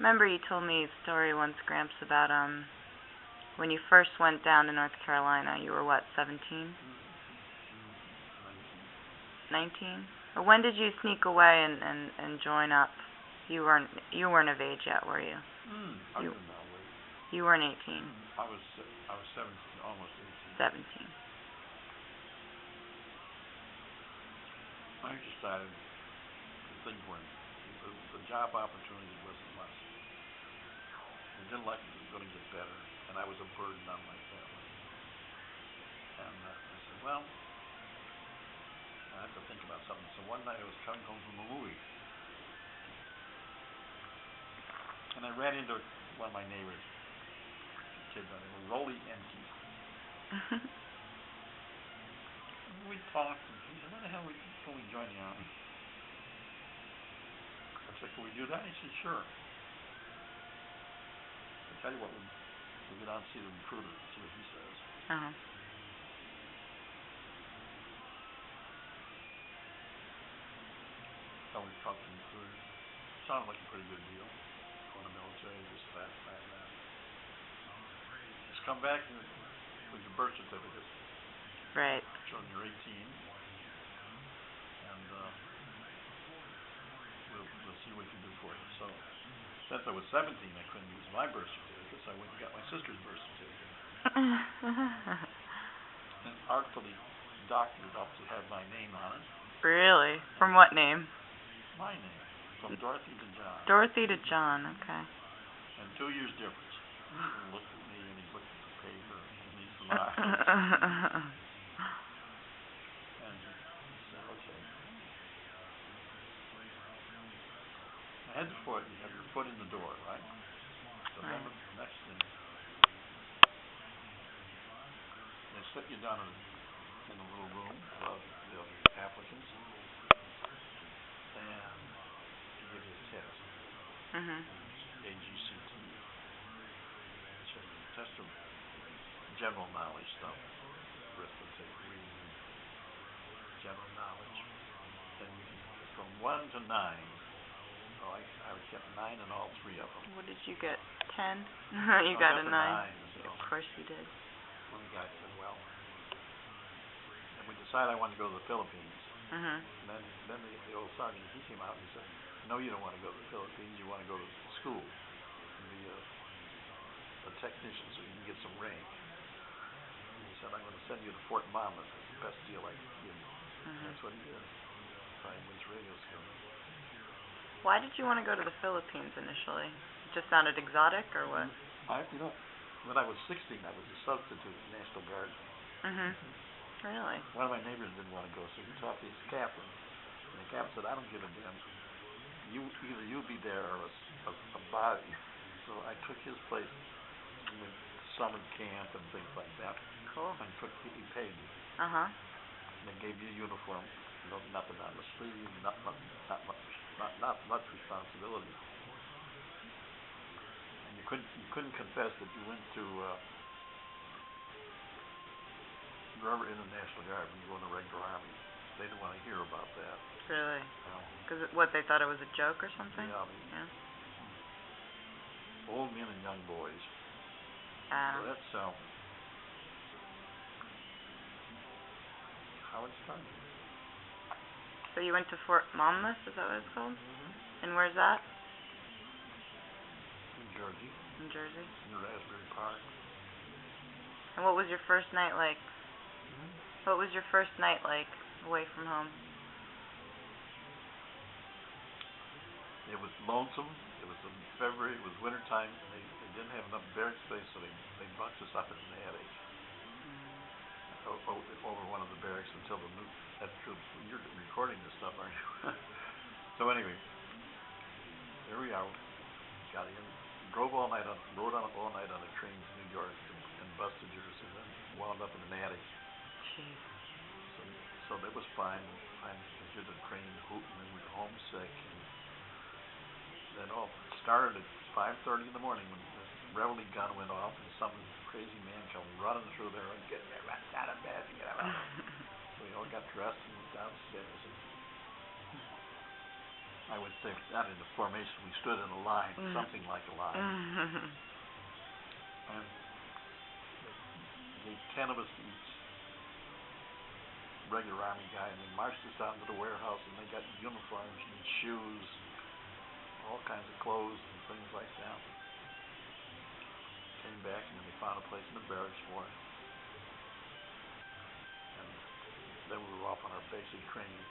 Remember you told me a story once, Gramps, about when you first went down to North Carolina. You were what, 17? 19? Or when did you sneak away and join up? You weren't of age yet, were you? I didn't know. You weren't 18. I was 17, almost 17. 18. I decided the things weren't, the job opportunity wasn't much. I didn't like it was going to get better, and I was a burden on my family. And I said, well, I have to think about something. So one night I was coming home from a movie, and I ran into one of my neighbors, a kid by the name of Rolly and Keith. We talked, and he said, when the hell can we join the Army? I said, can we do that? He said, sure. I'll tell you what, we'll get out and see the recruiter and see what he says. Uh-huh. So we talked to the recruiter. Sounded like a pretty good deal. Going to the military, this, that. Just come back with your birth certificate. Right. Showing you're 18. And we'll see what we can do for you. So since I was 17, I couldn't use my birth certificate, so I went and got my sister's birth certificate. And artfully doctored up to have my name on it. Really? From what name? My name. From Dorothy to John. Dorothy to John, okay. And 2 years difference. He looked at me and he looked at the paper and he smiled. And he said, okay. I had you have your foot in the door, right? So then the next thing, they sit you down in a little room with the other applicants, and they give you a test. AGCT. It's a test of general knowledge stuff, arithmetic, reading, general knowledge. And from 1 to 9. So I kept 9 in all 3 of them. What did you get? 10? You got a 9. So of course you did. One guy said, well, and we decided I wanted to go to the Philippines. And then the old sergeant, he came out and he said, no, you don't want to go to the Philippines. You want to go to school and be a technician so you can get some rank. And he said, I'm going to send you to Fort Monmouth. That's the best deal I can give you. That's what he did. Trying to win radio skills. Why did you want to go to the Philippines initially? It just sounded exotic, or what? When I was 16, I was a substitute in the National Guard. Really? One of my neighbors didn't want to go, so he talked to his captain. And the captain said, I don't give a damn. Either you be there or a body. So I took his place and went to summer camp and things like that. Cool. And he paid me. And they gave me a uniform. Nothing on the sleeve, not much responsibility. And you couldn't confess that you went to Rubber in the National Guard when you go in the regular Army. They didn't want to hear about that. Really? Because what, they thought it was a joke or something? Yeah. Old men and young boys. So that's how it started. So you went to Fort Monmouth, is that what it's called? And where's that? In Jersey. In Jersey? In Raspberry Park. And what was your first night like? What was your first night like away from home? It was lonesome. It was in February. It was wintertime. They didn't have enough barrack space, so they bunched us up in an attic over one of the barracks until the new troops. You're recording this stuff, aren't you? So anyway, here we are. Got in, rode all night on a train to New York and busted yours, and then wound up in an attic. Jeez. So that was fine. I did the train hooting and we were homesick. And then started at 5:30 in the morning when the reveille gun went off and some crazy man come running through there and getting me right out of bed to get out. So we all got dressed and went downstairs. And I would say, not in a formation, we stood in a line, something like a line. And they gave 10 of us to each regular Army guy, and they marched us down to the warehouse, and they got uniforms and shoes, all kinds of clothes and things like that. Came back, and then they found a place in the barracks for us. And then we were off on our basic training,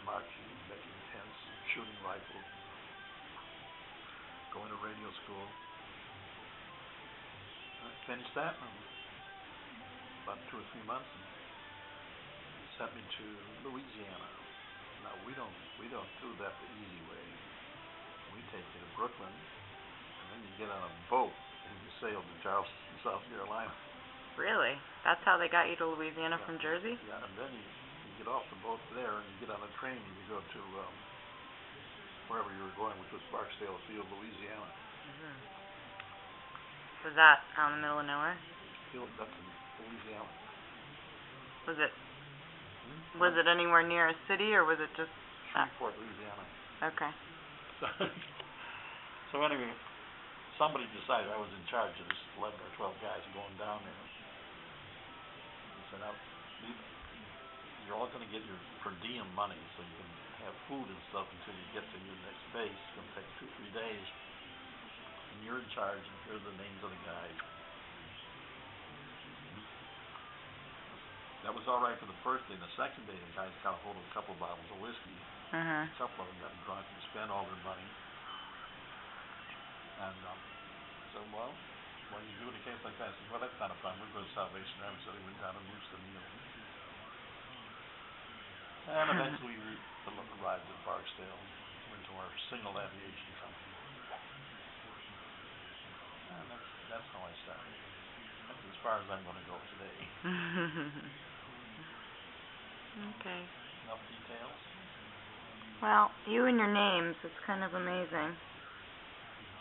marching, making tents, shooting rifles, going to radio school. I finished that in about 2 or 3 months, and sent me to Louisiana. Now we don't do that the easy way. We take you to Brooklyn, and then you get on a boat and you sail to Charleston, South Carolina. Really? That's how they got you to Louisiana from Jersey? Yeah, and then you get off the boat there, and you get on a train, and you go to wherever you were going, which was Barksdale Field, Louisiana. Was that out in the middle of nowhere? That's in Louisiana. Was it anywhere near a city, or was it just... Shreveport, Louisiana. Okay. So anyway, somebody decided I was in charge of this 11 or 12 guys going down there. He said, now, you're all going to get your per diem money, so you can have food and stuff until you get to your next base. It's going to take 2 or 3 days. And you're in charge, and here are the names of the guys. That was all right for the first day. The second day, the guys got a hold of a couple of bottles of whiskey. A couple of them got drunk and spent all their money. And so, well, what do you do in a case like that? I said, well, that's not a problem. We're going to Salvation Army. So they went down and roofed the meal. And eventually we arrived at Barksdale. Went to our single aviation company. And that's how I started. That's as far as I'm going to go today. Okay. Enough details? Well, you and your names, it's kind of amazing.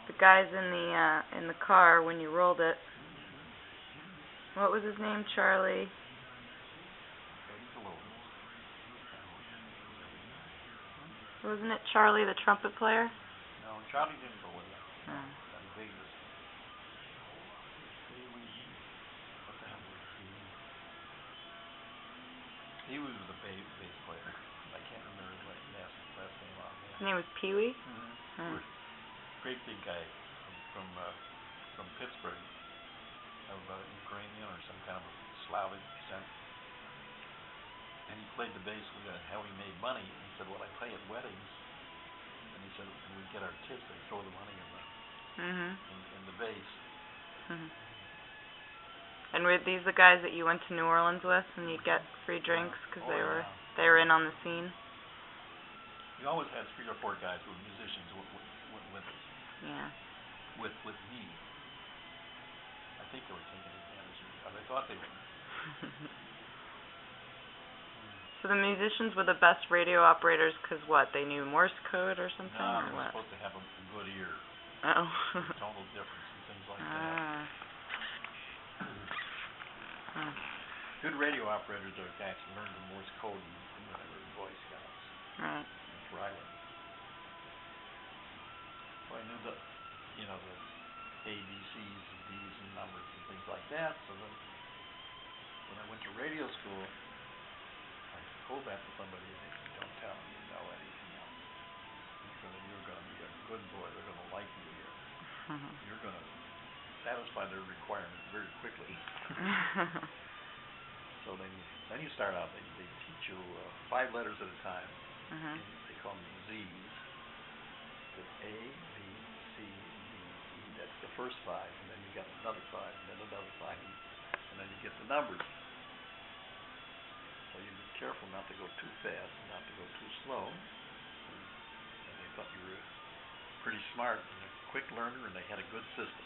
The guys in the car when you rolled it. What was his name? Charlie? Wasn't it Charlie, the trumpet player? No, Charlie didn't go with us. No. He was the bass player. I can't remember his last name offhand. His name was Pee-wee? Great big guy from Pittsburgh. Ukrainian or some kind of Slavic descent. And he played the bass. How he made money. He said, well, I play at weddings. And he said, when we get our tips, they throw the money in the bass. And were these the guys that you went to New Orleans with, and you'd get free drinks because they were in on the scene? We always had 3 or 4 guys who were musicians with us. Yeah. With me. I think they were taking advantage of me. I thought they were. So the musicians were the best radio operators because what? They knew Morse code or something? No, or they were what? supposed to have a good ear. Oh. Tonal difference and things like that. Good radio operators are guys who learned the Morse code when they were Boy Scouts. Right. That's right. So I knew the A, B, C's and D's and numbers and things like that. So then when I went to radio school, I told that to somebody and they said, don't tell them you know anything else. You're going to be a good boy. They're going to like you here. You're going to satisfy their requirements very quickly. So then you start out. They teach you 5 letters at a time. They call them Z's. It's A, B, C, D, E. That's the first 5, and then you got another 5, and then another 5, and then you get the numbers. So you be careful not to go too fast, and not to go too slow. And they thought you were pretty smart and a quick learner, and they had a good system.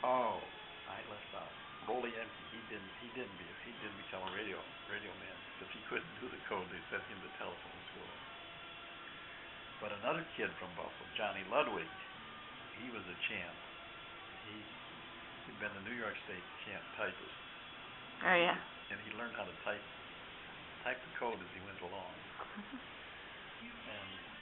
Oh, I left out Rolly Empty. He didn't become a radio man because he couldn't do the code. They sent him to telephone school. But another kid from Buffalo, Johnny Ludwig, he was a champ. He'd been the New York State champ typist. Oh yeah. And he learned how to type type the code as he went along. And